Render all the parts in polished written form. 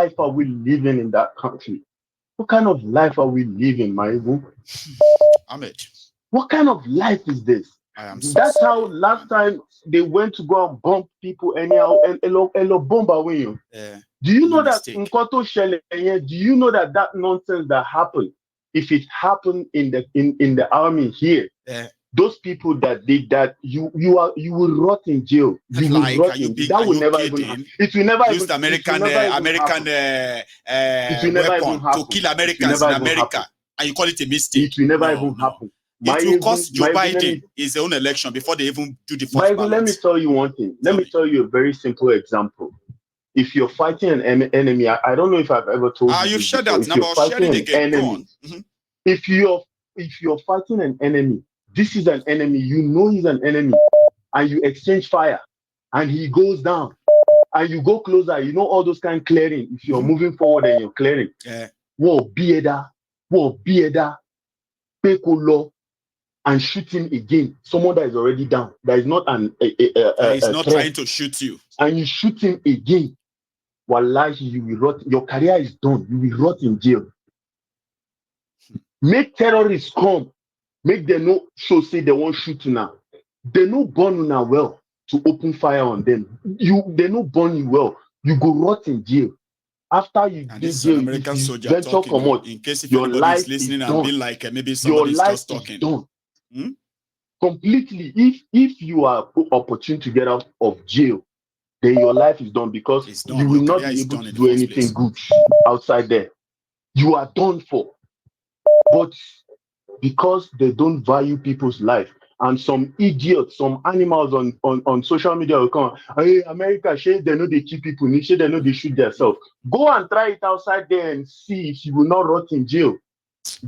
life are we living in that country? What kind of life are we living, Maibu? Ahmed, What kind of life is this? I am so That's how sorry, last man. time they went to go and bump people anyhow. Elo bomb away. Do you Any know that mistake? Nkoto Shele? Do you know that that nonsense that happened? If it happened in the army here, Uh, those people that did that, you will rot in jail. You will like, rot in. That are will you never even happen. kidding? It will never Used even. It will never even American happen. It will never even weapon to happen. kill It will Americans in never even happen. America, and you call it a mistake? It will never No, even no. happen. It will cost Joe My even let Biden me his own election before they even do the my first even let ballot. me tell you one thing. Let Tell me me. tell you a very simple example. If you're fighting an enemy, I don't know if I've ever told you You've this shared before. that If number. you're I'll share fighting it an again. Go enemy, on. Mhm. if you're if you're fighting an enemy, this is an enemy. You know he's an enemy, and you exchange fire, and he goes down, and you go closer. You know all those kind of clearing. If you're Mhm. moving forward and you're clearing, whoa, bieda, pekolo, and shoot him again. Someone that is already down, that is not That is a not threat, trying to shoot you. and you shoot him again. Wallahi, you will rot. Your career is done. You will rot in jail. Make terrorists come. Make them no show say they won't shoot you now. They no burn you now well to open fire on them. They no burn you well. You go rot in jail. After you And this dey is an jail, if American you soldier venture talking. come Oh, out, in case if your anybody is life is listening and done. being like maybe Your somebody is life just is talking. done Hmm? completely. If you are opportune to get out of jail, then your life is done because It's you done. will Your not career be is able done to in the do first anything place. good outside there. You are done for. But because they don't value people's life. And some idiots, some animals on social media will come, hey, America, shey they know they kill people, shey they know they shoot themselves. Go and try it outside there and see if you will not rot in jail.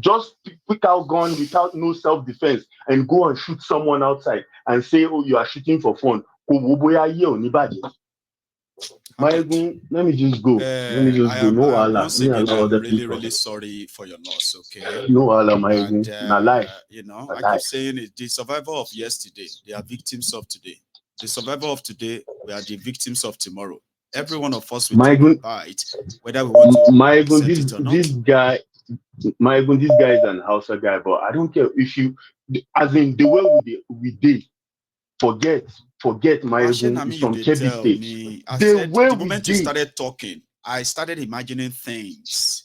Just pick out gun without no self-defense and go and shoot someone outside and say, oh, you are shooting for fun. Hackett. Let me just go. Let me just go. No I am wahala. once Me again. I allow am other really, people. really sorry for your loss. Okay, No wahala, and Na life. Na I keep life. saying it. The survivor of yesterday, they are victims of today. The survivor of today, we are the victims of tomorrow. Every one of us will My take a even bite, whether we want to my even accept it or not. this guy is an Hausa guy, but I don't care if you, as in the way we did, forget, my Ashena, even I is mean, you from did Kebbi tell State. me. I The said way the we moment you did, started talking, I started imagining things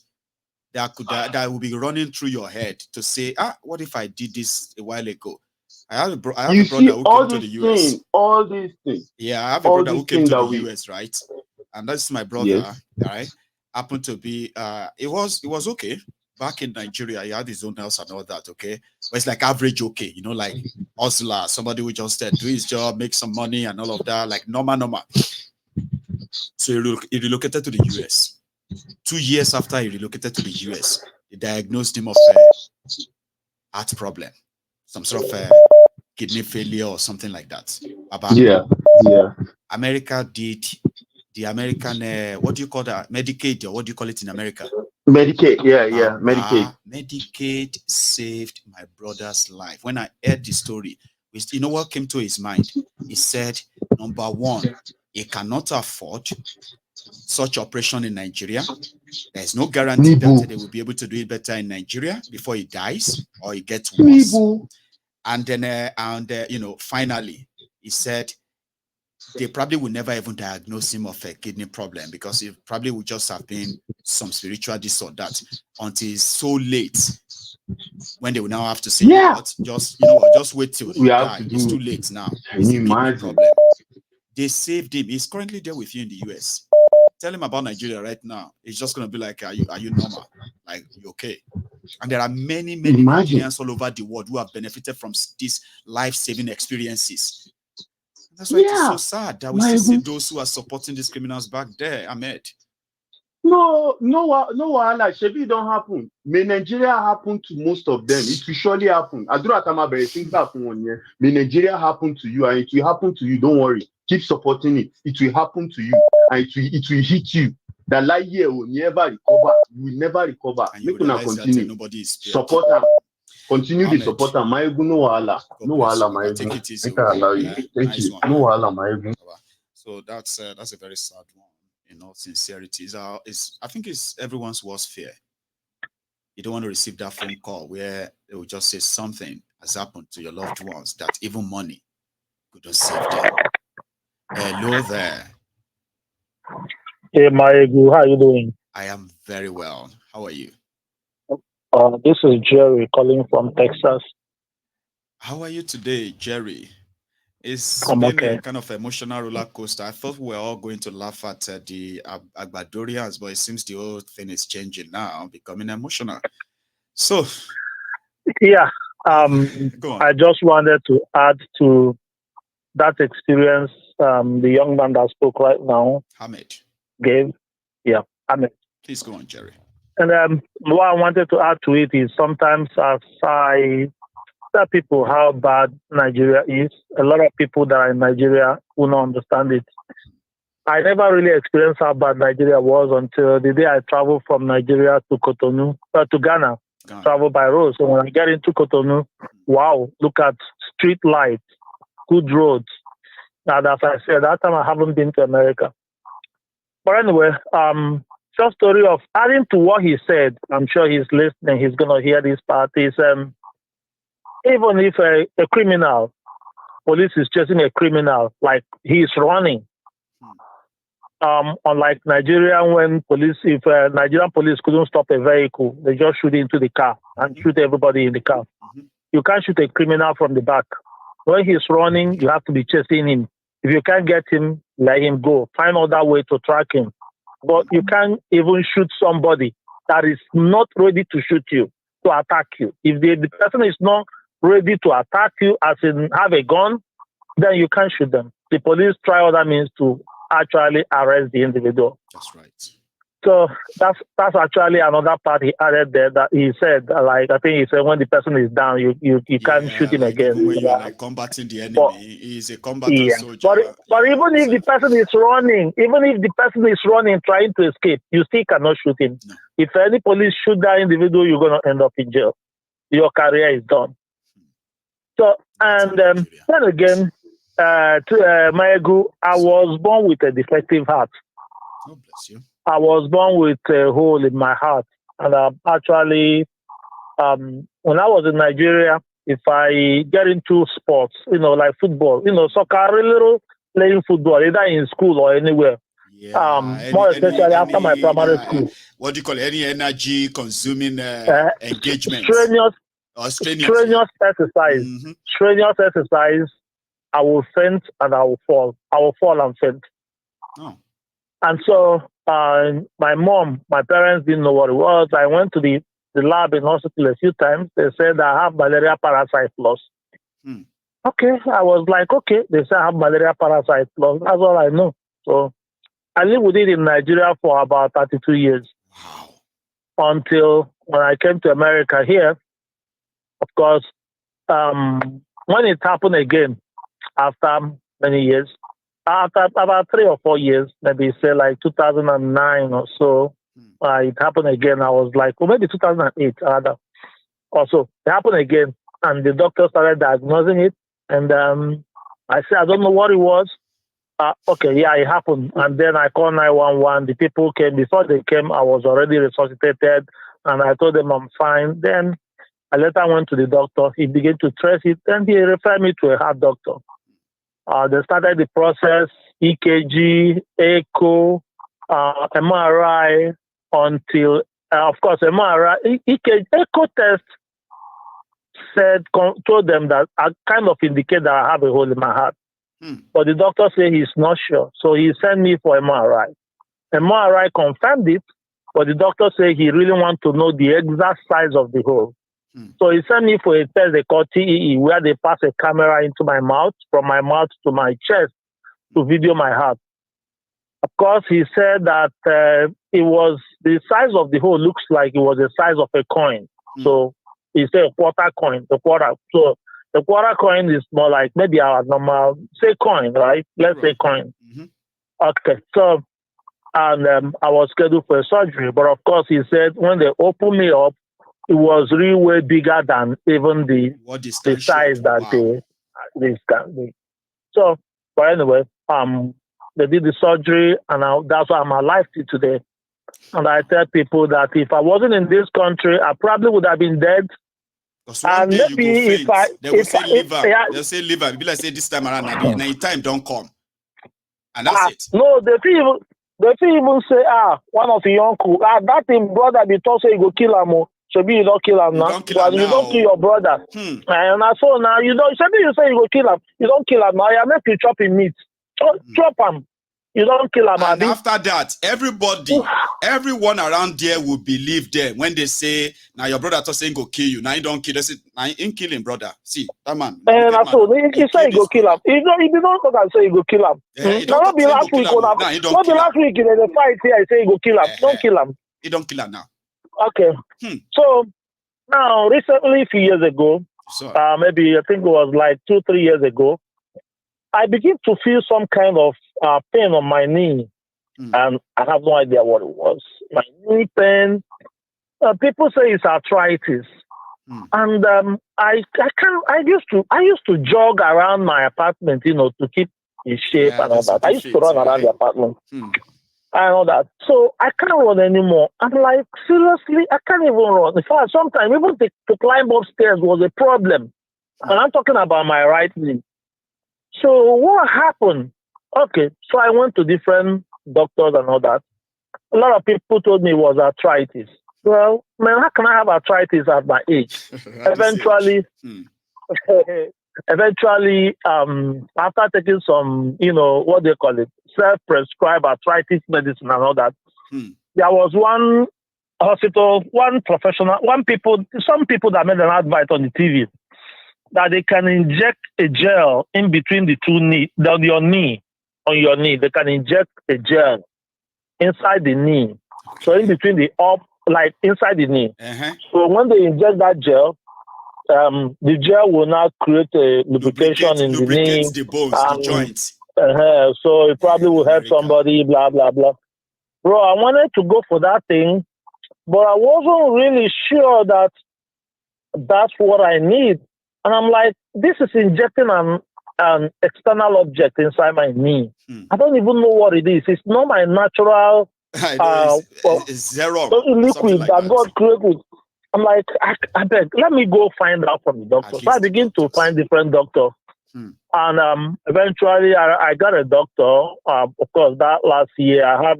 that will be running through your head to say, what if I did this a while ago? I have you a brother see who came to the US. all these things, Yeah, I have a all brother who these came things to the that we, US, right? And that's my brother, yes, right? Happened to be it was okay. Back in Nigeria, he had his own house and all that, okay? But it's like average okay, like hustler, somebody who just do his job, make some money and all of that, like normal. So he relocated to the US. 2 years after he relocated to the US, they diagnosed him of heart problem, some sort of kidney failure or something like that. Baba, yeah, yeah, America did the American, what do you call that? Medicaid, or what do you call it in America? Medicaid, yeah, Medicaid. Baba, Medicaid saved my brother's life. When I heard the story, you know what came to his mind? He said, number one, he cannot afford such operation in Nigeria. There's no guarantee Nibu, that they will be able to do it better in Nigeria before he dies or it gets Nibu. worse. And then, finally, he said they probably will never even diagnose him of a kidney problem because it probably would just have been some spiritual this or that until it's so late when they will now have to say, Yeah, just wait till you we have die. to It's too do. late now. Can It's you a kidney imagine? problem. They saved him. He's currently there with you in the US. Tell him about Nigeria right now. It's just gonna be like, are you normal? Like, you okay? And there are many, many Imagine. Nigerians all over the world who have benefited from these life-saving experiences. That's why it is so Yeah, sad that we my still see even. those who are supporting these criminals back there, Ahmed. No wahala. Shebi don't happen. May Nigeria happen to most of them. It will surely happen. Adura Tama Bere think happen one year. May Nigeria happen to you, and it will happen to you. Don't worry. Keep supporting it. It will happen to you, and it will hit you. That life year will never recover. You will never recover. And you Make una realize that continue. nobody is spared. Support am. Continue the Ahmed, support am. My egu no wahala. God No bless you, wahala, my Baba. Take egu. it easy. Make I allow you. Thank Nice you. one, No man. wahala, my egu. Baba. So that's a very sad one. in all sincerity. I think it's everyone's worst fear. You don't want to receive that phone call where they will just say something has happened to your loved ones that even money couldn't save them. Hello there. Hey, Maegu, how you doing? I am very well. How are you? This is Jerry calling from Texas. How are you today, Jerry? It's I'm been a okay. kind of emotional roller coaster. I thought we were all going to laugh at the Agbadorians, but it seems the whole thing is changing now, becoming emotional. So, Yeah, um, go on. I just wanted to add to that experience the young man that spoke right now Hamid, gave. Yeah, I mean, please go on, Jerry. and what I wanted to add to it is sometimes as I tell people how bad Nigeria is, a lot of people that are in Nigeria will not understand it. I never really experienced how bad Nigeria was until the day I traveled from Nigeria to to Ghana, travel by road. So when I get into Cotonou, wow, look at street lights, good roads. And as I said, that time I haven't been to America. But anyway, short story of adding to what he said, I'm sure he's listening, he's going to hear this part, is even if a criminal, police is chasing a criminal, like he's running, unlike Nigeria, when if Nigerian police couldn't stop a vehicle, they just shoot into the car and shoot everybody in the car. You can't shoot a criminal from the back. When he's running, you have to be chasing him. If you can't get him, let him go. Find other way to track him. But you can't even shoot somebody that is not ready to shoot you, to attack you. If the person is not ready to attack you, as in have a gun, then you can't shoot them. The police try other means to actually arrest the individual. That's right. So that's actually another part he added there that he said, like I think he said when the person is down, you can't shoot him like again. Even when you are like combating the enemy, he's a combatant soldier. But even if the person is running, trying to escape, you still cannot shoot him. No. If any police shoot that individual, you're gonna end up in jail. Your career is done. So and then again, to Maegu, I was born with a defective heart. Oh, bless you. I was born with a hole in my heart. And actually, when I was in Nigeria, if I get into sports, like football, soccer, little playing football, either in school or anywhere. More especially after my primary school. What do you call it? Any energy consuming engagement? Strenuous exercise. Mm-hmm. Strenuous exercise. I will faint and I will fall. I will fall and faint. Oh. And so my parents didn't know what it was. I went to the lab in hospital a few times. They said I have malaria parasite plus. Okay, I was like, okay. They said I have malaria parasite plus. That's all I know. So I lived with it in Nigeria for about 32 years. Wow. Until when I came to America here, of course, when it happened again, after many years, after about 3 or 4 years, maybe say like 2009 or so, it happened again. I was like, maybe 2008 rather. Also, it happened again, and the doctor started diagnosing it. And I said, I don't know what it was. Okay, yeah, it happened. And then I called 911. The people came. Before they came, I was already resuscitated, and I told them I'm fine. Then I later went to the doctor. He began to trace it, and he referred me to a heart doctor. They started the process, EKG, echo, MRI, until, of course, MRI, EKG, echo test told them that I kind of indicate that I have a hole in my heart. But the doctor said he's not sure. So he sent me for MRI. MRI confirmed it, but the doctor said he really wants to know the exact size of the hole. So he sent me for a test they call TEE, where they pass a camera into my mouth, from my mouth to my chest, to video my heart. Of course, he said that it was the size of the hole looks like it was the size of a coin. So he said a quarter coin, the quarter. So the quarter coin is more like maybe our normal, say coin, right? Let's say coin. Okay, so, and I was scheduled for a surgery. But of course, he said when they opened me up, it was really way bigger than even the size that they can be. So, but anyway, They did the surgery, and that's why I'm alive till today. And I tell people that if I wasn't in this country, I probably would have been dead. Because one day you go faint, they will say liver. Yeah. They'll say liver. People like say this time around, now time don't come. And that's it. No, they even say, one of your uncle, that him brother be told say you go kill him. Maybe you don't kill him now. But you don't kill your brother. And I saw now you don't. Maybe you say you go kill him. You don't kill him now. You make you chop him meat. Chop him. You don't kill him. And after that, everyone around there will believe them when they say, "Now your brother thought saying go kill you. Now you don't kill." They say, "Now you ain't killing brother." See that man. And I saw he say you go kill him. He did not talk and say you go kill him. Now be last week. Not be last week in the fight here. I say you go kill him. Don't kill him. You don't kill him now. Okay. So now recently, a few years ago, maybe I think it was like 2-3 years ago, I begin to feel some kind of pain on my knee, and I have no idea what it was. My knee pain. People say it's arthritis, and I used to jog around my apartment, to keep in shape and all that. I used to run around the apartment. I know that. So I can't run anymore. I'm like, seriously, I can't even run. In fact, sometimes even to climb upstairs was a problem. And I'm talking about my right knee. So what happened? Okay, so I went to different doctors and all that. A lot of people told me it was arthritis. Well, man, how can I have arthritis at my age? Eventually, after taking some, what they call it, self-prescribed arthritis medicine and all that, there was one hospital, one professional, some people that made an advert on the TV that they can inject a gel in between the two knee, on your knee. They can inject a gel inside the knee. So in between like inside the knee. So when they inject that gel, the gel will now create a lubrication in the knee. The bones, the joints. So it probably will help somebody, blah, blah, blah. Bro, I wanted to go for that thing, but I wasn't really sure that that's what I need. And I'm like, this is injecting an external object inside my kney. I don't even know what it is. It's not my natural it's zero liquid that God created. I'm like, I beg, let me go find out from the doctor. So I begin to find different doctors. And eventually I got a doctor. Of course, that last year I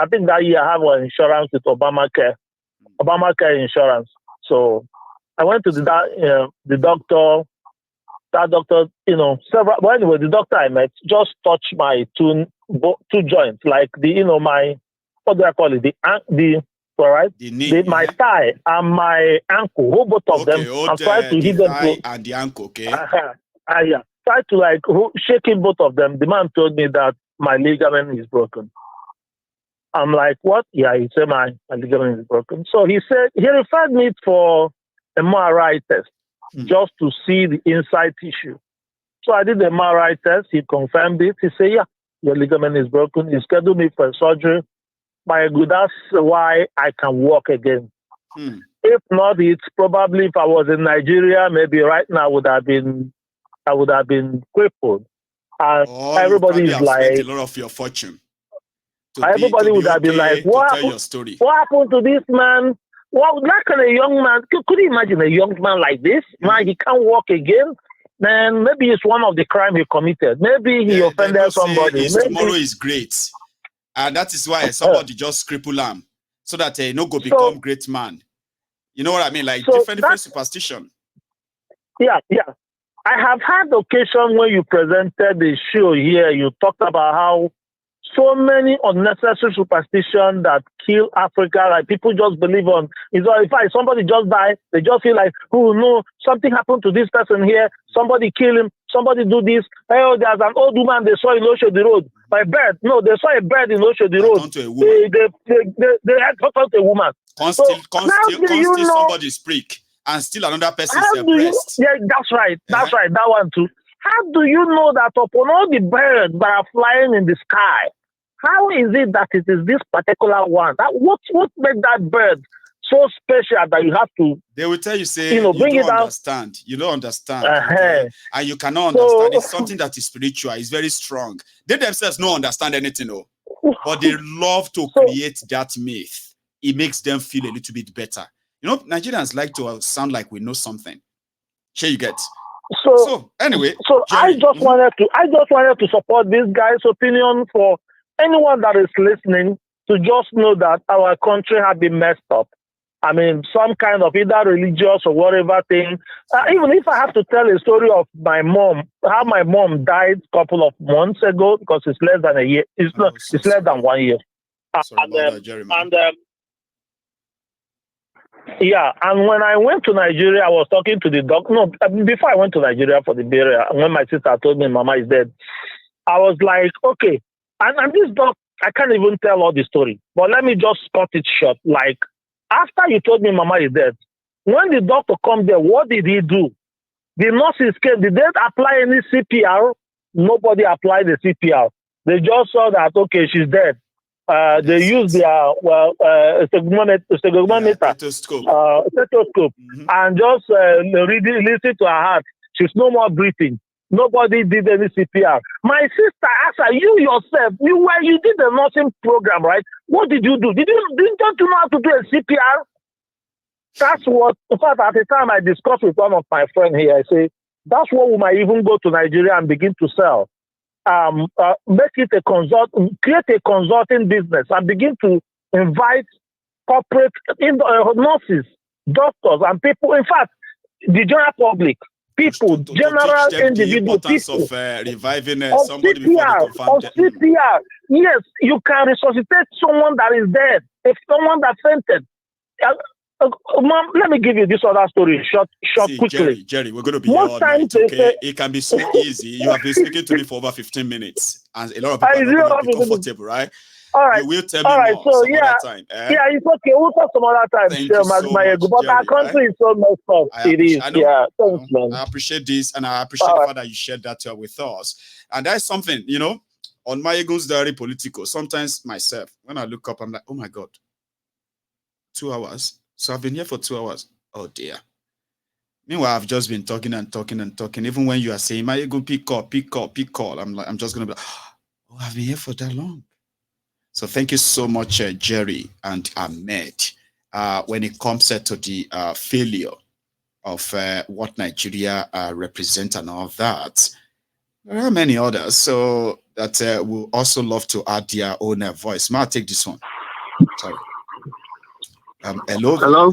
think that year I have an insurance with Obamacare insurance. So I went to the doctor. That doctor, several. But anyway, the doctor I met just touched my two joints, like my, what do I call it? The all right, my thigh and my ankle, both of them. I'm trying to hit them and the ankle. Okay. Yeah. Try to shaking both of them. The man told me that my ligament is broken. I'm like, what? Yeah, he said my ligament is broken. So he said he referred me for a MRI test just to see the inside tissue. So I did the MRI test. He confirmed it. He said, yeah, your ligament is broken. He scheduled me for surgery. My good, that's why I can walk again. If not, it's probably if I was in Nigeria, maybe right now I would have been crippled. And everybody is like, spent a lot of your fortune. Everybody would have been like, what happened to this man? What kind of young man? Could you imagine a young man like this? Man, he can't walk again. Then maybe it's one of the crime he committed. Maybe he offended somebody. Tomorrow is great. And that is why somebody just cripple him so that he no go become great man. You know what I mean? Like different superstition. Yeah. I have had occasion when you presented the show here, you talked about how so many unnecessary superstitions that kill Africa, like people just believe on. If somebody just died, they just feel like, oh no, something happened to this person here, somebody kill him, somebody do this. Oh, there's an old woman they saw in Oshodi Road. A bird. No, they saw a bird in Oshodi Road. They had talked to a woman. Still somebody speak. And still another person breast. Yeah, that's right. That's right. That one too. How do you know that upon all the birds that are flying in the sky, how is it that it is this particular one? What made that bird so special that you have to, they will tell you, say, you know, bring you it don't down. understand. You don't understand. Uh-huh. Okay? And you cannot So- understand. It's something that is spiritual. It's very strong. They themselves don't understand anything, no. But they love to create that myth. It makes them feel a little bit better. You know, Nigerians like to sound like we know something. Sure, you get. So anyway, so Jerry, I just wanted to support this guy's opinion for anyone that is listening to just know that our country has been messed up. I mean, some kind of either religious or whatever thing. Even if I have to tell a story of my mom, how my mom died a couple of months ago, because it's less than a year. It's less than 1 year. Sorry about that, Jerry, man. Yeah, and when I went to Nigeria, I was talking to the doctor. No, before I went to Nigeria for the burial, when my sister told me Mama is dead, I was like, okay. And this doc, I can't even tell all the story, but let me just cut it short. Like, after you told me Mama is dead, when the doctor come there, what did he do? The nurses came. Did they apply any CPR? Nobody applied the CPR. They just saw that, okay, she's dead. They used their stethoscope, and just listen to her heart. She's no more breathing. Nobody did any CPR. My sister asked her, you yourself, you did the nursing program, right? What did you do? Didn't you know how to do a CPR? That's what, in fact, at the time I discussed with one of my friends here, I say, that's what we might even go to Nigeria and begin to sell. Make it create a consulting business and begin to invite corporate nurses, doctors, and people. In fact, the general public, people, general individual people, of reviving of somebody CPR, before they confirm CPR. Yes, you can resuscitate someone that is dead. If someone that fainted. Mom, let me give you this other story, short, quickly. Jerry, we're going to be here all night, okay? It can be so easy. You have been speaking to me for over 15 minutes, and a lot of people are not going to be comfortable, right? All right. You will tell me more some other time. Yeah, it's okay. We'll talk some other time. Thank you so much, but Jerry, our country is so messed up. It is. Thanks, man. I appreciate this, and I appreciate the fact that you shared that with us. And that's something, you know, on my Egun's Diary Politico, sometimes myself, when I look up, I'm like, oh my God, 2 hours. So I've been here for 2 hours. Oh dear. Meanwhile, I've just been talking and talking and talking. Even when you are saying, "My ego, pick call," I'm just gonna be like, "Oh, I've been here for that long." So thank you so much, Jerry and Ahmed. When it comes to the failure of what Nigeria represents and all that, there are many others. So that will also love to add their own voice. May I take this one? Sorry. Hello. Hello.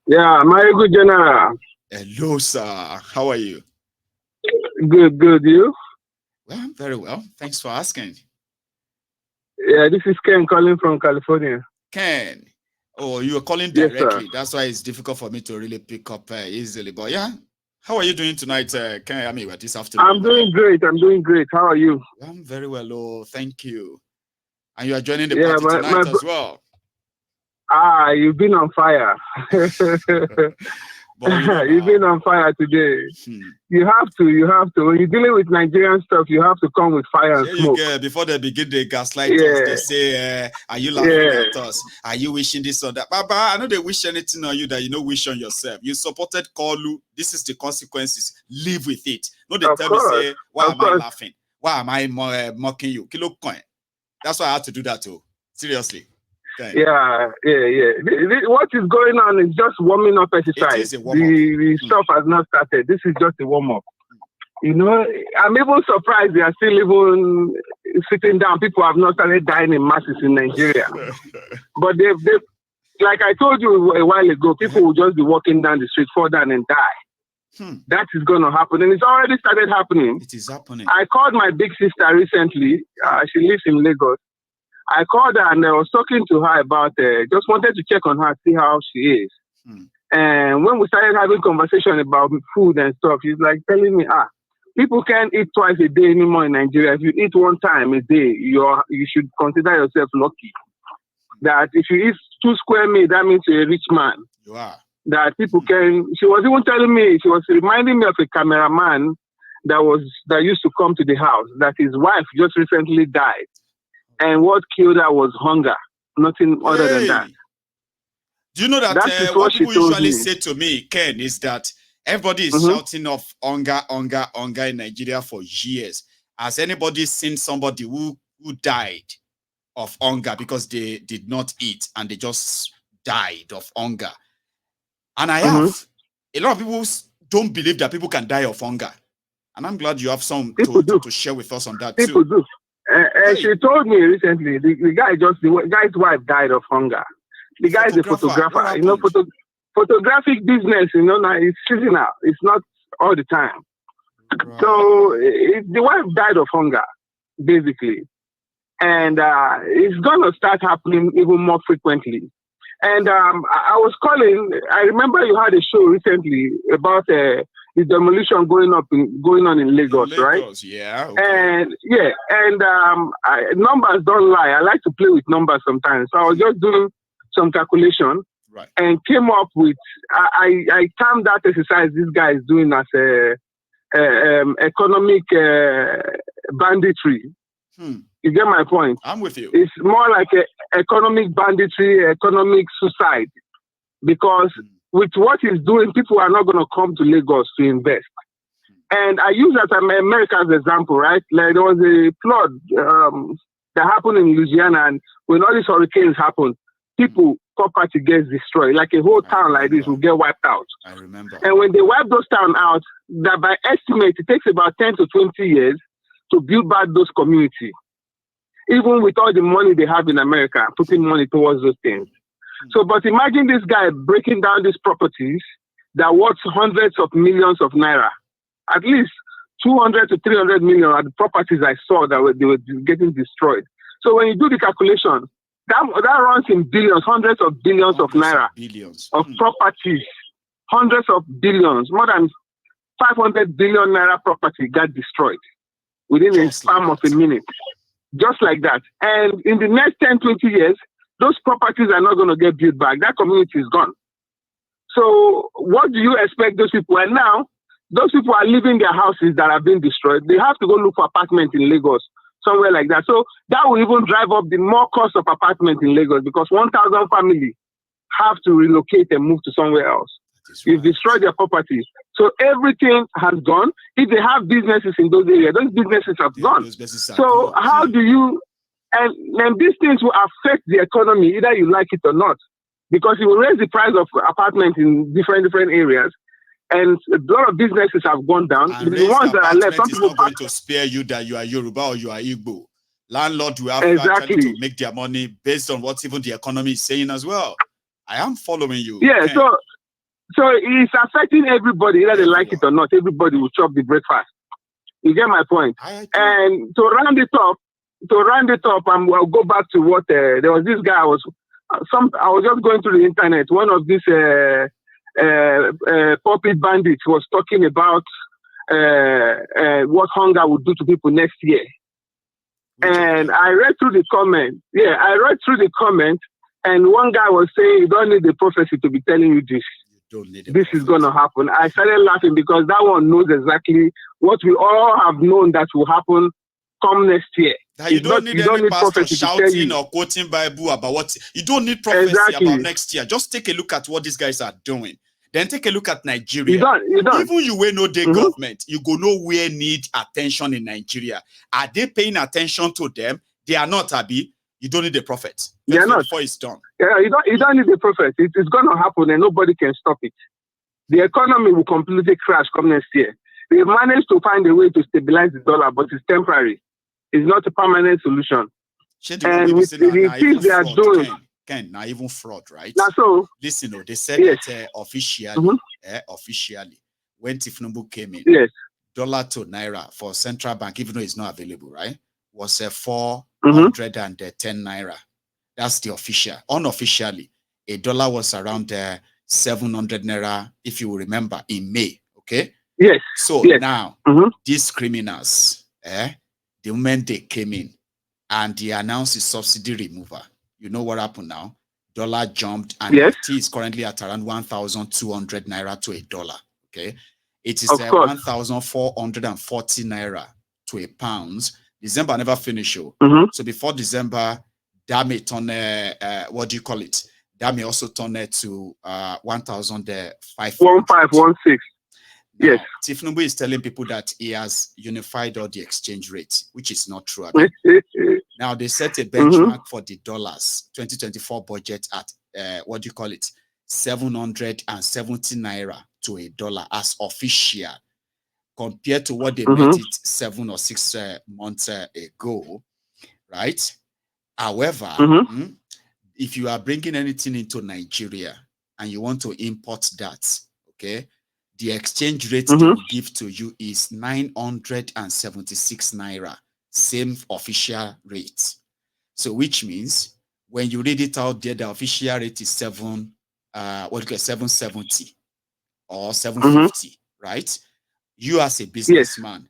Yeah, my good general. Hello, sir. How are you? Good. You? Well, very well. Thanks for asking. Yeah, this is Ken calling from California. Ken. Oh, you are calling directly. Yes, that's why it's difficult for me to really pick up easily. But yeah, how are you doing tonight, Ken? I mean, this afternoon. I'm doing great. How are you? I'm very well. Oh, thank you. And you are joining the party tonight as well. You've been on fire. But you've been on fire today. You have to. When you're dealing with Nigerian stuff, you have to come with fire and smoke. Before they begin the gaslight us, they say, are you laughing at us? Are you wishing this or that? Baba, I know they wish anything on you that you know wish on yourself. You supported Kolu. This is the consequences. Live with it. No, they tell me, say, why am I laughing? Why am I mocking you? Kilo coin. That's why I had to do that too. Seriously. Okay. Yeah. What is going on is just warming up exercise. It is a warm-up. The stuff has not started. This is just a warm-up. You know, I'm even surprised they are still even sitting down. People have not started dying in masses in Nigeria. But they've, like I told you a while ago, people will just be walking down the street, fall down and die. That is going to happen. And it's already started happening. It is happening. I called my big sister recently. She lives in Lagos. I called her and I was talking to her about, just wanted to check on her, see how she is. And when we started having conversation about food and stuff, she's like telling me, people can't eat twice a day anymore in Nigeria. If you eat one time a day, you should consider yourself lucky. That if you eat 2 square meals, that means you're a rich man. You are. That people can, she was even telling me, she was reminding me of a cameraman that used to come to the house, that his wife just recently died. And what killed her was hunger, nothing other than that. Do you know that, That is what what she people told usually me. say to me, Ken, is that everybody is shouting of hunger in Nigeria for years. Has anybody seen somebody who died of hunger because they did not eat and they just died of hunger? And I have. A lot of people don't believe that people can die of hunger. And I'm glad you have some to share with us on that people too. Do. She told me recently, the guy's wife died of hunger. The guy is a photographer. You know, photographic business, you know, now it's seasonal. It's not all the time. Right. So the wife died of hunger, basically. And it's going to start happening even more frequently. And I was calling, I remember you had a show recently about the demolition going on in Lagos, right? Yeah. Okay. And numbers don't lie. I like to play with numbers sometimes. So I was just doing some calculation, right, and came up with, I termed that exercise this guy is doing as economic banditry. You get my point? I'm with you. It's more like economic banditry, economic suicide, because with what he's doing, people are not going to come to Lagos to invest. And I use that America as an example, right? Like there was a flood that happened in Louisiana, and when all these hurricanes happened, property gets destroyed. Like a whole town like this will get wiped out. I remember. And when they wipe those towns out, that by estimate, it takes about 10 to 20 years to build back those communities. Even with all the money they have in America, putting money towards those things. So, but imagine this guy breaking down these properties that worth hundreds of millions of naira. At least 200 to 300 million are the properties I saw that they were getting destroyed. So when you do the calculation, that runs in billions, hundreds of billions of naira of properties, hundreds of billions, more than 500 billion naira property got destroyed within a span of a minute. Just like that. And in the next 10, 20 years, those properties are not going to get built back. That community is gone. So what do you expect those people? And now, those people are leaving their houses that have been destroyed. They have to go look for apartments in Lagos, somewhere like that. So that will even drive up the more cost of apartments in Lagos, because 1,000 families have to relocate and move to somewhere else. You've destroyed their properties. So everything has gone. If they have businesses in those areas, those businesses have gone. So how do you, and these things will affect the economy, either you like it or not, because it will raise the price of apartments in different areas. And a lot of businesses have gone down. And the ones that are left, some people not going to spare you that you are Yoruba or you are Igbo. Landlord will have actually to make their money based on what even the economy is saying as well. I am following you. Yeah, so it's affecting everybody, either they like it or not. Everybody will chop the breakfast. You get my point? And to round it up, I'll go back to what there was this guy. I was just going through the internet. One of these puppet bandits was talking about what hunger would do to people next year. And I read through the comment. Yeah, I read through the comment, and one guy was saying, "You don't need the prophecy to be telling you this. This is going to happen." I started laughing because that one knows exactly what we all have known that will happen come next year. You don't need any pastor shouting or quoting Bible about what you don't need prophecy about next year. Just take a look at what these guys are doing. Then take a look at Nigeria. You don't. Even you will know the government, you go nowhere need attention in Nigeria. Are they paying attention to them? They are not, Abi. You don't need the prophet. They are not. Before it's done. Yeah, you don't need the prophet. It is going to happen and nobody can stop it. The economy will completely crash come next year. They managed to find a way to stabilize the dollar, but it's temporary. It's not a permanent solution. And with the things they are doing, not even fraud, right? Now, so listen, they said that officially, when Tinubu came in, dollar to naira for central bank, even though it's not available, right, was 410 naira. That's the official. Unofficially, a dollar was around 700 naira, if you remember, in May. Okay. Yes. So now these criminals, the moment they came in and they announced the subsidy removal, you know what happened now? Dollar jumped, and it is currently at around 1,200 naira to a dollar. Okay, it is 1,440 naira to a pound. December never finished. So before December, damn it on what do you call it? that may also turn it to 1,500. 1516. Yes. Tinubu is telling people that he has unified all the exchange rates, which is not true. Now they set a benchmark for the dollars 2024 budget at 770 naira to a dollar as official, compared to what they made it 7 or 6 months ago, right? However, if you are bringing anything into Nigeria and you want to import that, okay, the exchange rate they will give to you is 976 naira, same official rate. So which means when you read it out there, the official rate is 770 or 750, right? You as a businessman,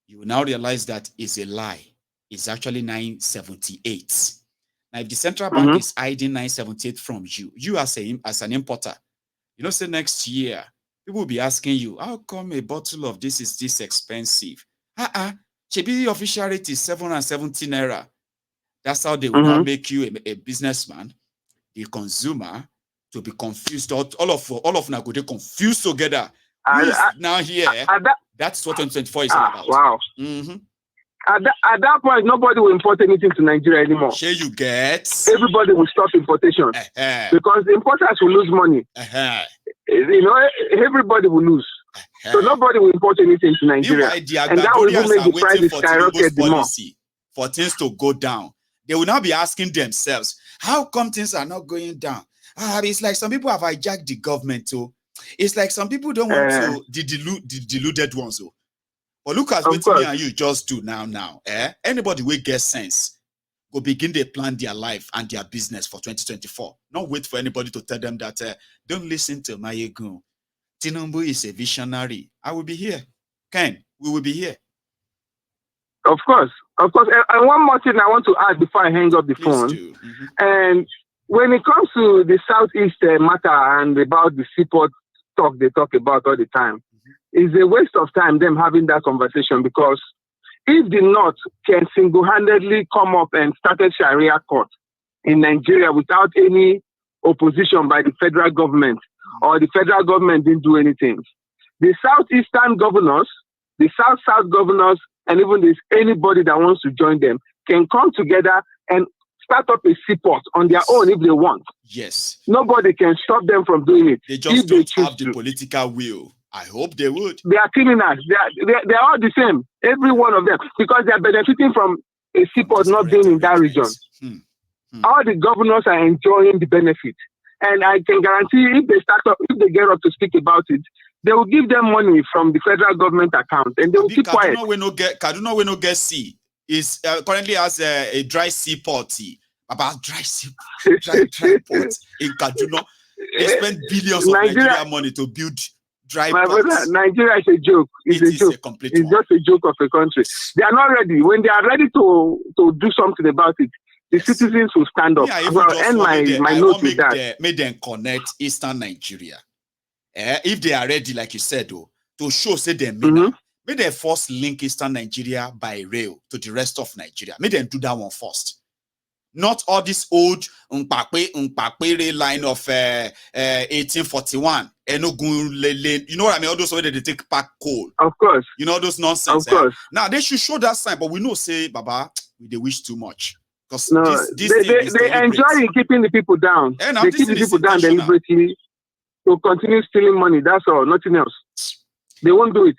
you will now realize that is a lie. It's actually 978. Now, if the central bank is hiding 978 from you, you as an importer, you know, say next year, people will be asking you, how come a bottle of this is this expensive? The official rate is 770 naira. That's how they will now make you a businessman, the consumer, to be confused. All of them are confused together. Who is now here? That's what 2024 is all about. Wow. At that point, nobody will import anything to Nigeria anymore. Sure, you get. Everybody will stop importation because the importers will lose money. You know, everybody will lose. So nobody will import anything to Nigeria. And that will even make the price skyrocket the more. For things to go down. They will now be asking themselves, how come things are not going down? It's like some people have hijacked the government too. It's like some people don't want to the deluded ones. But look at what me and you just do now. Anybody will get sense go begin to plan their life and their business for 2024. Not wait for anybody to tell them that don't listen to Mayegun. Tinubu is a visionary. I will be here. Ken, we will be here. Of course. And one more thing I want to add before I hang up the phone. And when it comes to the Southeast matter and about the seaport talk they talk about all the time, it's a waste of time them having that conversation, because if the North can single-handedly come up and start a Sharia court in Nigeria without any opposition by the federal government, or the federal government didn't do anything, the Southeastern governors, the South governors, and even this anybody that wants to join them can come together and start up a seaport on their own if they want. Yes. Nobody can stop them from doing it. They just don't have the political will. I hope they would. They are criminals. They are all the same. Every one of them. Because they are benefiting from a seaport not being in that region. All the governors are enjoying the benefit. And I can guarantee if they get up to speak about it, they will give them money from the federal government account and they will keep quiet. Kaduna will not get sea. Is currently has a dry seaport. About dry port in Kaduna. They spend billions of Nigerian money to build dry ports. Brother, Nigeria is a joke. It's a joke. It's just a joke of a country. They are not ready. When they are ready to do something about it, the citizens will stand up. Yeah, well, end my note with that. Make them connect Eastern Nigeria. If they are ready, like you said, to show say them, may they first link Eastern Nigeria by rail to the rest of Nigeria. May them do that one first. Not all this old Mpakwe line of 1841. You know what I mean? All those way they take back coal. Of course. You know those nonsense. Of course. Now they should show that sign, but we know say, Baba, they wish too much. Because no, they enjoy keeping the people down. They keep the people down deliberately to continue stealing money. That's all, nothing else. They won't do it.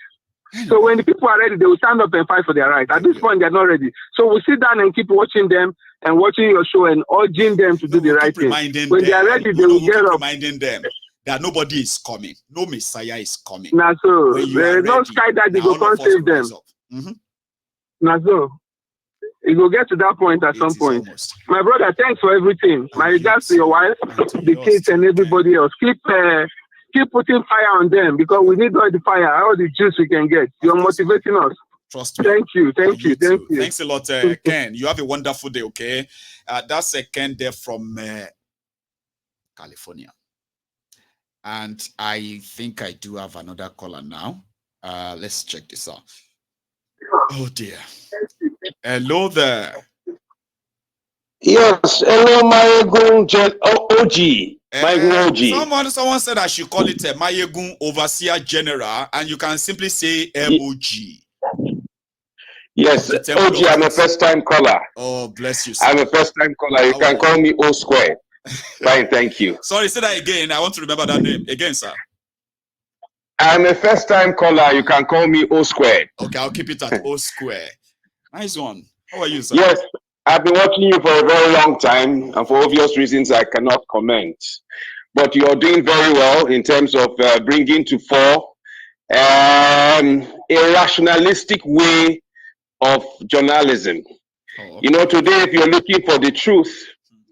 So when the people are ready, they will stand up and fight for their rights. At this point, they're not ready. So we'll sit down and keep watching them and watching your show and urging them to do the right thing. When they are ready, they will get up. Reminding them that nobody is coming. No Messiah is coming. Now, so there is no sky that they go can't save them. Now, so it will get to that point at some point. Almost. My brother, thanks for everything. My regards to your wife, the kids, and everybody else. Keep putting fire on them, because we need all the fire, all the juice we can get. You're motivating us. Trust me. Thank you. Thanks a lot, Ken. You have a wonderful day, okay? That's Ken there from California. And I think I do have another caller now. Let's check this out. Oh, dear. Hello there. Yes. Hello, my OG. Someone said I should call it a Mayegun Overseer General, and you can simply say MOG. Yes, OG, I'm a first-time caller. Oh, bless you, sir. I'm a first-time caller. You can call me O Square. Fine, thank you. Sorry, say that again. I want to remember that name. Again, sir. I'm a first-time caller. You can call me O Square. Okay, I'll keep it at O Square. Nice one. How are you, sir? Yes, I've been watching you for a very long time, and for obvious reasons, I cannot comment. But you're doing very well in terms of bringing to fore a rationalistic way of journalism. Oh. You know, today, if you're looking for the truth,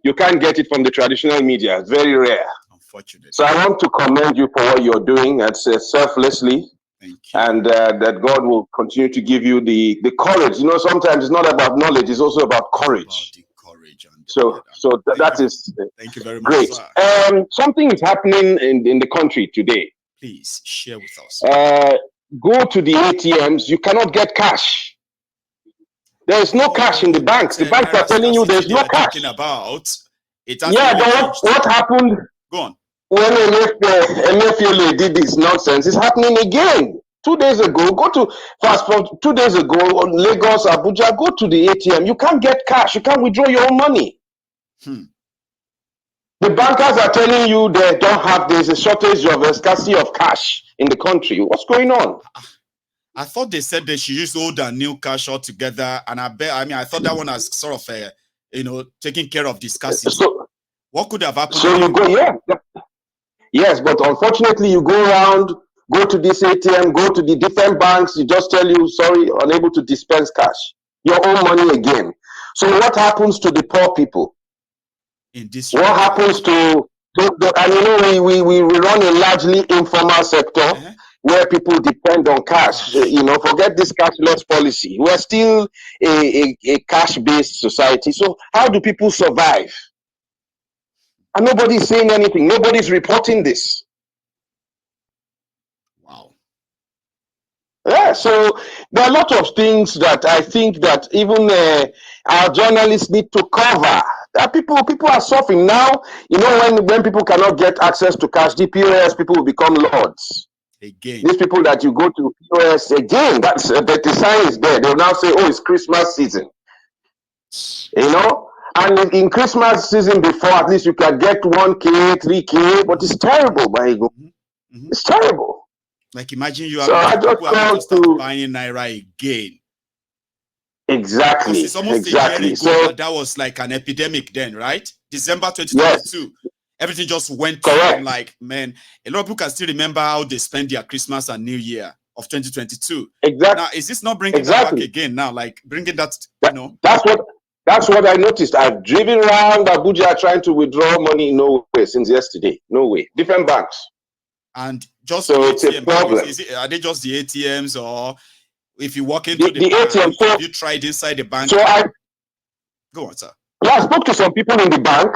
you can't get it from the traditional media. It's very rare. Unfortunately. So I want to commend you for what you're doing selflessly. Thank you. And that God will continue to give you the courage. You know, sometimes it's not about knowledge, it's also about courage. About the courage and so that is thank you very much, great. Sir. Something is happening in the country today. Please share with us. Go to the ATMs, you cannot get cash. There is no cash in the banks. The banks are telling you there's no cash. About it. What happened? Go on. When Emefiele did this nonsense, it's happening again. 2 days ago, fast forward 2 days ago, Lagos, Abuja, go to the ATM. You can't get cash. You can't withdraw your own money. The bankers are telling you there's a shortage of a scarcity of cash in the country. What's going on? I thought they said they should use old and new cash all together, and I thought that one has sort of taking care of the scarcity. So, what could have happened? So you go, yes, but unfortunately you go around, go to this ATM, go to the different banks, you just tell you, sorry, unable to dispense cash. Your own money again. So what happens to the poor people? In this what happens to and we run a largely informal sector where people depend on cash. Forget this cashless policy. We're still a cash-based society. So how do people survive? And nobody's saying anything. Nobody's reporting this. Wow. Yeah, so there are a lot of things that I think that even our journalists need to cover. People are suffering now. When people cannot get access to cash, the POS people will become lords. Again. These people that you go to POS again, that's the sign is there. They'll now say, "Oh, it's Christmas season." And in Christmas season before, at least you can get 1K, 3K, but it's terrible, my ego. It's terrible. Like imagine you have to start buying Naira again. Exactly. It's almost a year ago so, that was like an epidemic then, right? December 2022. Yes. Everything just went on like, man, a lot of people can still remember how they spent their Christmas and New Year of 2022. Exactly. Now, is this not bringing that back again now? Like bringing that, That's what I noticed. I've driven around Abuja trying to withdraw money. No way since yesterday. No way. Different banks. And just so it's a problem. Are they just the ATMs, or if you walk into the bank, ATM, have you tried inside the bank? So go on, sir. Yeah, I spoke to some people in the bank.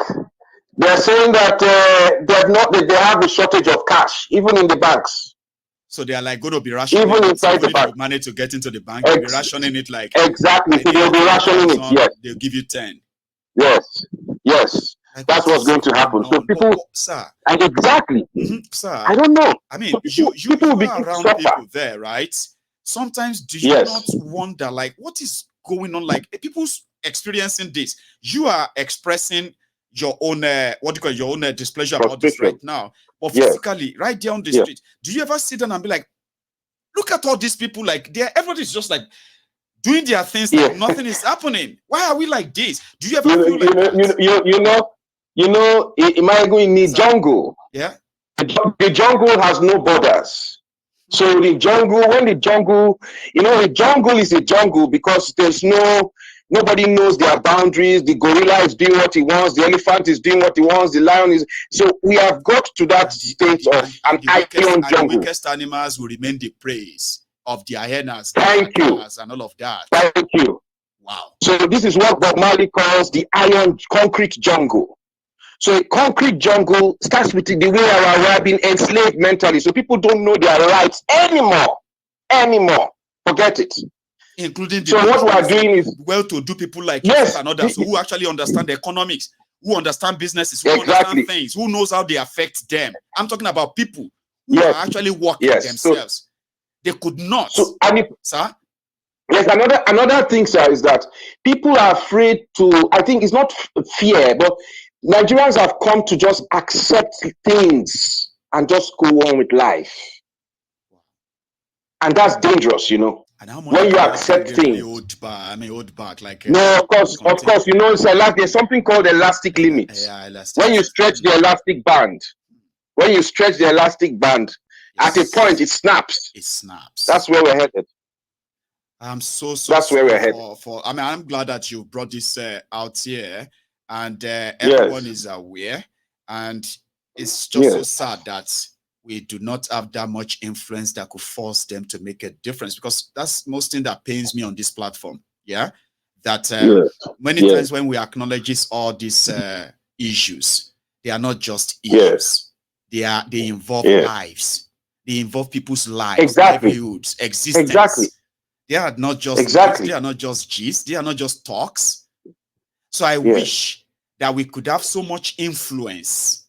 They're saying that they have a shortage of cash, even in the banks. So they are like going to be rationing even inside the bank. Manage to get into the bank, they'll be rationing it like exactly. So they'll be rationing it. Yes, they'll give you 10. Yes. Like, that's what's going to happen. So people, sir, and exactly, sir. I don't know. I mean, you are around people there, right? Sometimes do you not wonder, like, what is going on? Like, people's experiencing this. You are expressing your own, your own displeasure about this right now. But physically, right there on the street, do you ever sit down and be like, look at all these people, like, everybody's just like doing their things, like nothing is happening. Why are we like this? Do you ever feel like in the jungle? Yeah. The jungle has no borders. So the jungle is a jungle because nobody knows their boundaries. The gorilla is doing what he wants. The elephant is doing what he wants. The lion is. So we have got to that state of an iron jungle. The weakest animals will remain the prey of the hyenas. Thank you. And all of that. Thank you. Wow. So this is what Bob Marley calls the iron concrete jungle. So a concrete jungle starts with the way we are being enslaved mentally. So people don't know their rights anymore. Forget it. Including what we are doing is well-to-do people like yourself and others who actually understand the economics. who understand businesses, who understand things, who knows how they affect them. I'm talking about people who are actually working themselves. They could not. So, sir? Yes, another thing, sir, is that people are afraid to, I think it's not fear, but Nigerians have come to just accept things and just go on with life. And that's dangerous, you know. And how much when you accept things. Old back, like no, of course, you know, there's something called elastic limit. Yeah, elastic. When you stretch the elastic band, at a point it snaps. It snaps. That's where we're headed. I'm so that's where we're headed. I mean, I'm glad that you brought this out here, and everyone is aware. And it's just so sad that we do not have that much influence that could force them to make a difference, because that's most thing that pains me on this platform. Yeah, that many times when we acknowledge all these issues, they are not just issues. They involve lives. They involve people's lives, livelihoods, existence. They are not just they are not just gist, they are not just talks. So I wish that we could have so much influence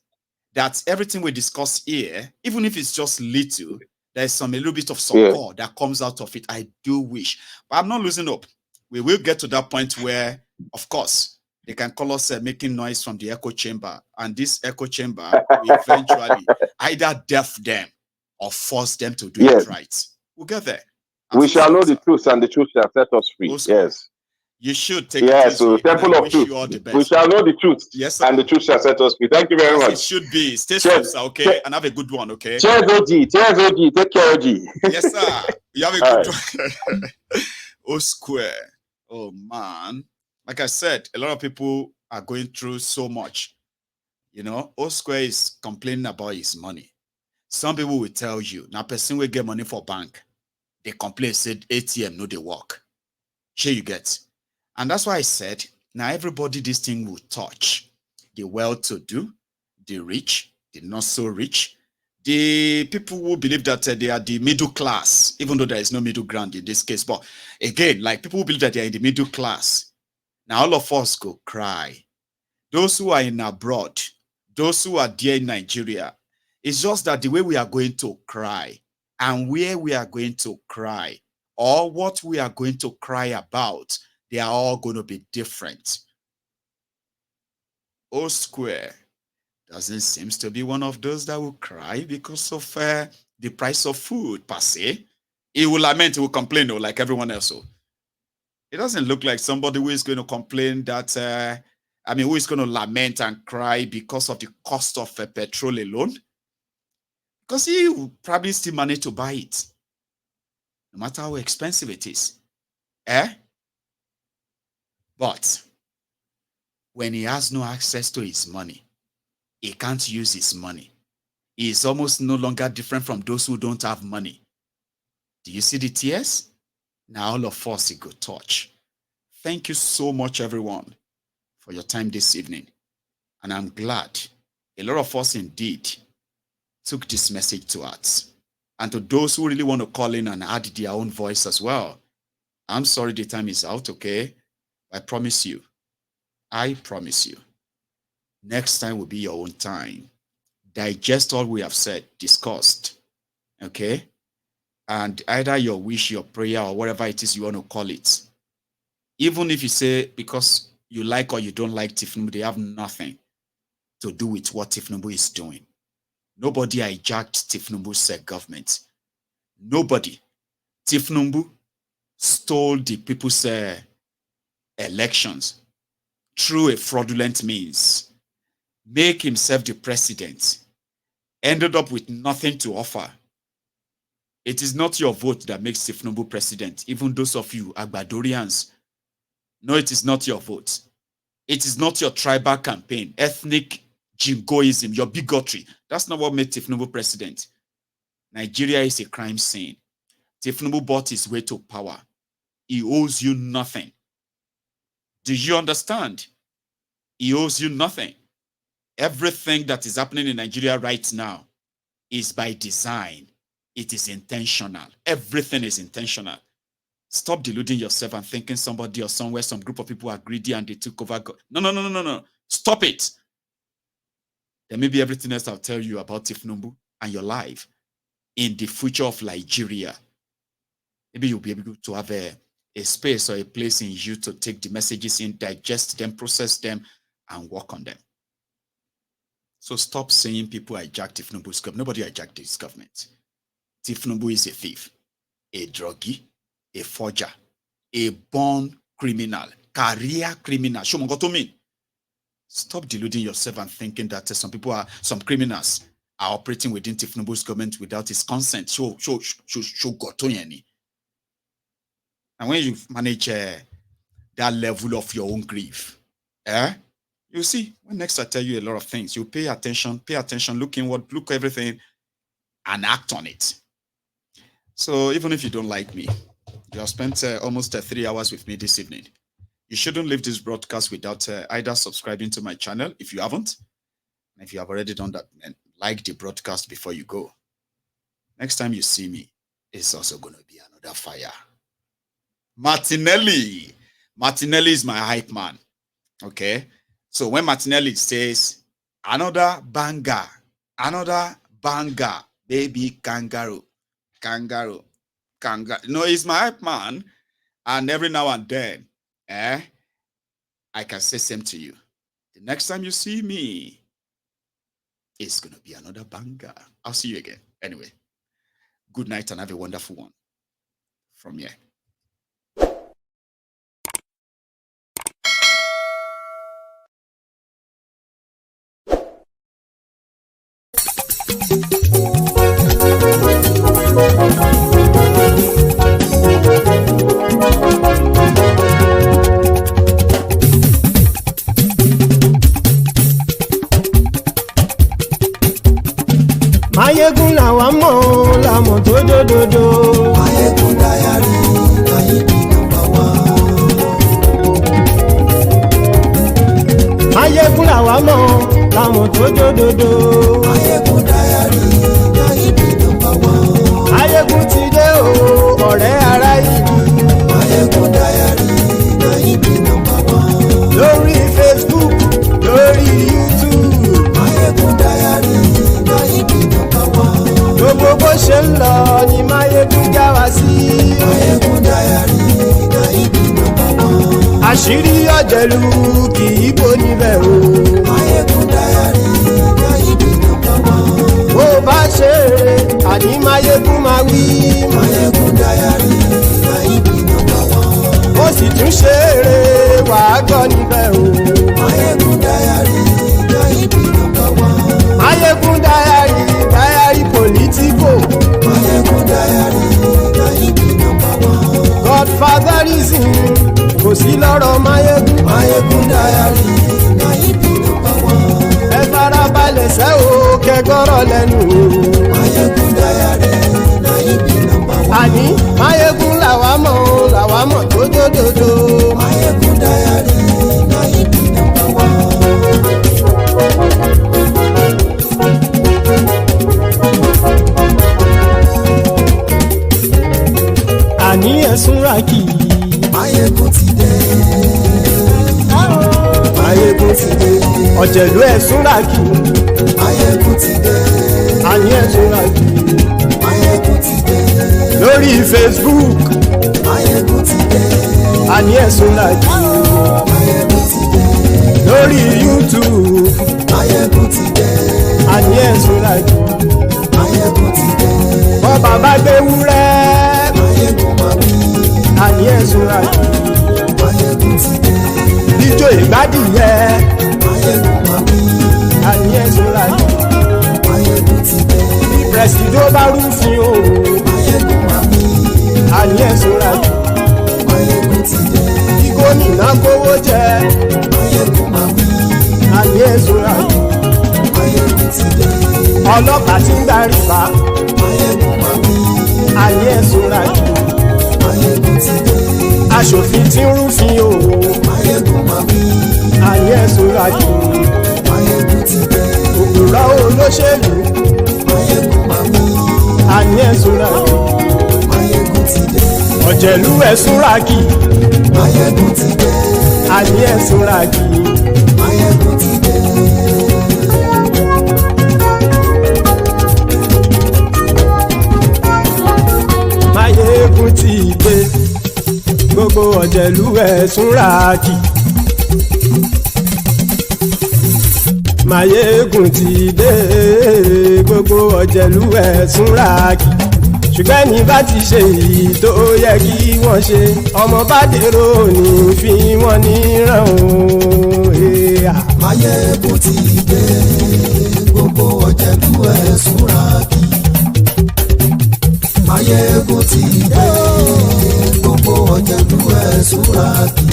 that everything we discuss here, even if it's just little, there's a little bit of support that comes out of it. I do wish. But I'm not losing hope. We will get to that point where, of course, they can call us making noise from the echo chamber. And this echo chamber will eventually either deaf them or force them to do it right. We'll get there. We shall know the truth, and the truth shall set us free. Yes. You should take it easy. So Temple of Truth. We shall know the truth. Yes, sir. And the truth shall set us free. Thank you very much. It should be. Stay safe, sir, okay? And have a good one, okay? Cheers, OG. Cheers, OG. Take care, OG. Yes, sir. You have a good one. O Square. Oh, man. Like I said, a lot of people are going through so much. You know, O Square is complaining about his money. Some people will tell you, now person will get money for bank. They complain, said ATM, no, they work. Here you get. And that's why I said, now everybody this thing will touch. The well-to-do, the rich, the not so rich, the people who believe that they are the middle class, even though there is no middle ground in this case. But again, like people who believe that they are in the middle class, now all of us go cry. Those who are in abroad, those who are there in Nigeria, it's just that the way we are going to cry and where we are going to cry or what we are going to cry about, they are all going to be different. O Square doesn't seem to be one of those that will cry because of the price of food per se. He will lament, he will complain, though, like everyone else. So it doesn't look like somebody who is going to complain that, who is going to lament and cry because of the cost of petrol alone. Because he will probably still manage to buy it, no matter how expensive it is. But when he has no access to his money, he can't use his money. He is almost no longer different from those who don't have money. Do you see the tears? Now all of us it could touch. Thank you so much, everyone, for your time this evening. And I'm glad a lot of us indeed took this message to heart. And to those who really want to call in and add their own voice as well, I'm sorry the time is out, okay? I promise you, next time will be your own time. Digest all we have said, discussed, okay? And either your wish, your prayer, or whatever it is you want to call it. Even if you say because you like or you don't like Tinubu, they have nothing to do with what Tinubu is doing. Nobody hijacked Tinubu's government. Nobody. Tinubu stole the people's elections through a fraudulent means, make himself the president, ended up with nothing to offer. It is not your vote that makes Tinubu president. Even those of you Agbadorians, no, it is not your vote. It is not your tribal campaign, ethnic jingoism, your bigotry. That's not what made Tinubu president. Nigeria is a crime scene. Tinubu bought his way to power. He owes you nothing. Do you understand? He owes you nothing. Everything that is happening in Nigeria right now is by design. It is intentional. Everything is intentional. Stop deluding yourself and thinking somebody or somewhere, some group of people are greedy and they took over. No. Stop it. Then maybe everything else I'll tell you about Tinubu and your life in the future of Nigeria. Maybe you'll be able to have a space or a place in you to take the messages in, digest them, process them, and work on them. So stop saying people hijacked Tinubu's government. Nobody hijacked this government. Tinubu is a thief, a druggie, a forger, a born criminal, career criminal. Show me what to mean. Stop deluding yourself and thinking that some criminals are operating within Tinubu's government without his consent. Show go to any. And when you manage that level of your own grief, you see, when next I tell you a lot of things, you pay attention, look everything, and act on it. So even if you don't like me, you have spent almost 3 hours with me this evening. You shouldn't leave this broadcast without either subscribing to my channel if you haven't. And if you have already done that, then like the broadcast before you go. Next time you see me, it's also going to be another fire. Martinelli is my hype man. Okay? So when Martinelli says, another banger, baby kangaroo. No, he's my hype man. And every now and then, I can say same to you. The next time you see me, it's going to be another banger. I'll see you again. Anyway, good night and have a wonderful one. From here. Mayegun làwa mọ̀ làmọ̀ tó dòdòdò. Mayegun Diary Nayibi #1. Mayegun làwa mọ̀ làmọ̀ tó dòdòdò. Mayegun Diary Nayibi #1. Mayegun ti dé o ọ̀rẹ́ ará ìlú. Mayegun Diary Nayibi #1. Lórí Facebook, lórí YouTube. Mayegun Diary Nayibi #1. Gbogbo bó ṣe ń lọ ni Mayegun já wa sí. Mayegun Diary Nayibi #1. Àṣírí ọ̀jẹ̀lú kì í bò níbẹ̀ o. Mayegun Diary Nayibi #1. Bó bá ṣe eré àní Mayegun máa wí. Mayegun Diary Nayibi #1. Ó sì tún ṣe eré wàá gbọ́ níbẹ̀ o. Mayegun Diary Nayibi #1. Mayegun Diary political. Mayegun Diary Nayibi #1. Godfatherism kò sí lọ́rọ̀ Mayegun. Mayegun Diary Nayibi #1. Ẹ farabalẹ̀ sẹ́ o kẹgọ́rọ̀ lẹ́nu o. Mayegun Diary Nayibi #1. Àní Mayegun làwa mọ̀ tó dòdòdò. Mayegun Diary Nayibi #1. Àní ẹ̀sùn ràkì. Mayegun ti dé. Mayegun ti dé. Ọ̀jẹ̀lú ẹ̀sùn ràkì. Mayegun ti dé. Àní ẹ̀sùn ràkì. Mayegun ti dé. Lórí Facebook. Mayegun ti dé. Àní ẹ̀sùn ràkì. Mayegun ti dé. Lórí YouTube. Mayegun ti dé. Àní ẹ̀sùn ràkì. Mayegun ti dé. Bọ́ bàbá gbé wúrẹ́. Mayegun máa wí. Àní ẹ̀sùn ràkì. Mayegun ti dé. Ijó ìgbádìyẹ. Mayegun máa wí. Àní ẹ̀sùn ràkì. Mayegun ti dé. Bí pẹ̀sìdó bá rúfin o. Mayegun máa wí. Àní ẹ̀sùn ràkì. Mayegun ti dé. Bí gómìnà kówó jẹ. Mayegun máa wí. Àní ẹ̀sùn ràkì. Mayegun ti dé. Ọlọ́pàá tí ń darí bá. Mayegun máa wí. Àní ẹ̀sùn ràkì. Mayegun ti dé. Aṣòfin tí ń rúfin o. Mayegun máa wí. Àní ẹ̀sùn ràkì. Mayegun ti dé. Òpùrọ́ olóṣèlú. Mayegun máa wí. Àní ẹ̀sùn ràkì. Mayegun ti dé. Ọ̀jẹ̀lú ẹ̀sùn ràkì. Mayegun ti dé. Àní ẹ̀sùn ràkì. Mayegun ti dé. ẹ̀ súnra kì. Máyégún ti dé gbogbo ọ̀jẹ̀lú ẹ̀ súnra kì. Ṣùgbọ́n ní bá ti ṣe èyí tó yẹ kí wọ́n ṣe ọmọ bá dèrò ní fi wọ́n níran o. Máyégún ti dé gbogbo ọ̀jẹ̀lú ẹ̀ súnra kì. Máyégún ti dé gbogbo ọ̀jẹ̀lú ẹ̀ súnra kì.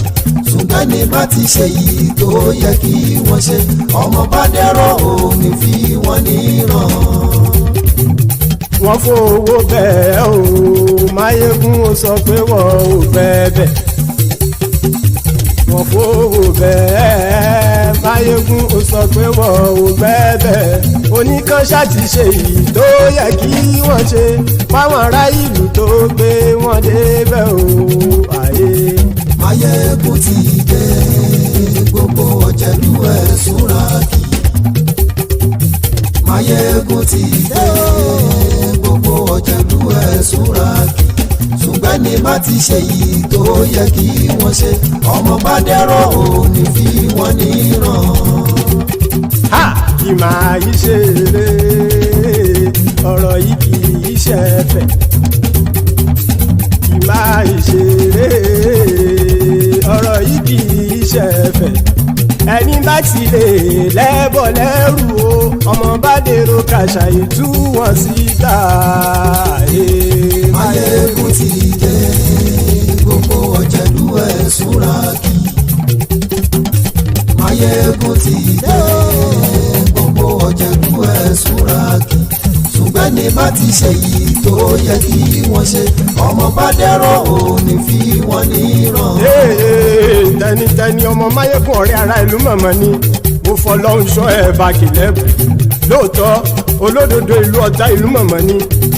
Ṣùgbọ́n ní bá ti ṣe èyí tó yẹ kí wọ́n ṣe ọmọ bá dèrò ní fi wọ́n níran. Wọ́n fowó bẹ́ẹ̀ o Máyégún ó sọ pé wọ́n ò fẹ́ bẹ́ẹ̀. Wọ́n fowó bẹ́ẹ̀ Máyégún ó sọ pé wọ́n ò fẹ́ bẹ́ẹ̀. Oníkan ṣáàtì ṣe èyí tó yẹ kí wọ́n ṣe fáwọn ará ìlú tó gbé wọn débẹ̀ o. Máyégún ti dé gbogbo ọ̀jẹ̀lú ẹ̀ súnra kì. Máyégún ti dé gbogbo ọ̀jẹ̀lú ẹ̀ súnra kì. Ṣùgbọ́n ní bá ti ṣe yìí tó yẹ kí wọ́n ṣe ọmọ bá dẹ́rọ̀ ò ní fi wọ́n níran. Kì máa yí ṣe eré ọ̀rọ̀ yìí kì í ṣe ẹ̀fẹ̀. Kì máa yí ṣe eré ọ̀rọ̀ yìí kì í ṣe ẹ̀fẹ̀. Ẹni bá ti lè lẹ́bọ̀ lẹ́rù o ọmọ bá dèrò kàṣà ìtú wọn síta. Máyégún ti dé gbogbo ọ̀jẹ̀lú ẹ̀ súnra kì. Máyégún ti dé gbogbo ọ̀jẹ̀lú ẹ̀ súnra kì. Ṣùgbọ́n ní bá ti ṣe yìí tó yẹ kí wọ́n ṣe ọmọ bá dẹ́rọ̀ ò ní fi wọ́n níran. Tẹnitẹni ọmọ Máyégún ọ̀rẹ́ ara ìlú mọ̀mọ́ ni mo fọlọ́hún ṣọ́ ẹ̀ bá kìlẹ́bù. Lóòótọ́ olódodo ìlú ọ̀tá ìlú mọ̀mọ́ ni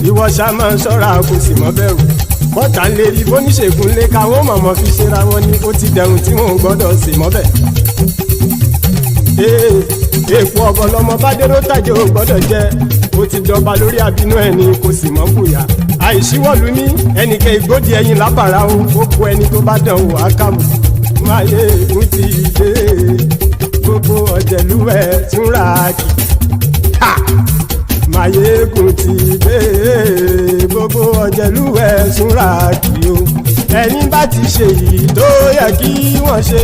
ìwọ ṣá máa ń ṣọ́ra kò sì mọ́ bẹ̀rù. Bọ́tà ń lè rí bóníṣègùn lé káwọn mọ̀mọ́ fi ṣera wọn ni ó ti dẹrùn tí wọn ò gbọ́dọ̀ sì mọ́ bẹ̀. Èèpo ọ̀gọ̀ lọmọ bá dérò tàjẹ́ ò gbọ́dọ̀ jẹ́ ó ti jọba lórí àbínú ẹni kò sì mọ́ bùyà. Àìsíwọ̀lú ní ẹnìkẹ́ ìgbódì ẹyin lábàrá o ó kó ẹni tó bá dán o àkàmù. Máyégún ti dé gbogbo ọ̀jẹ̀lú ẹ̀ súnra kì. Máyégún ti dé gbogbo ọ̀jẹ̀lú ẹ̀ súnra kì o. Ẹni bá ti ṣe èyí tó yẹ kí wọ́n ṣe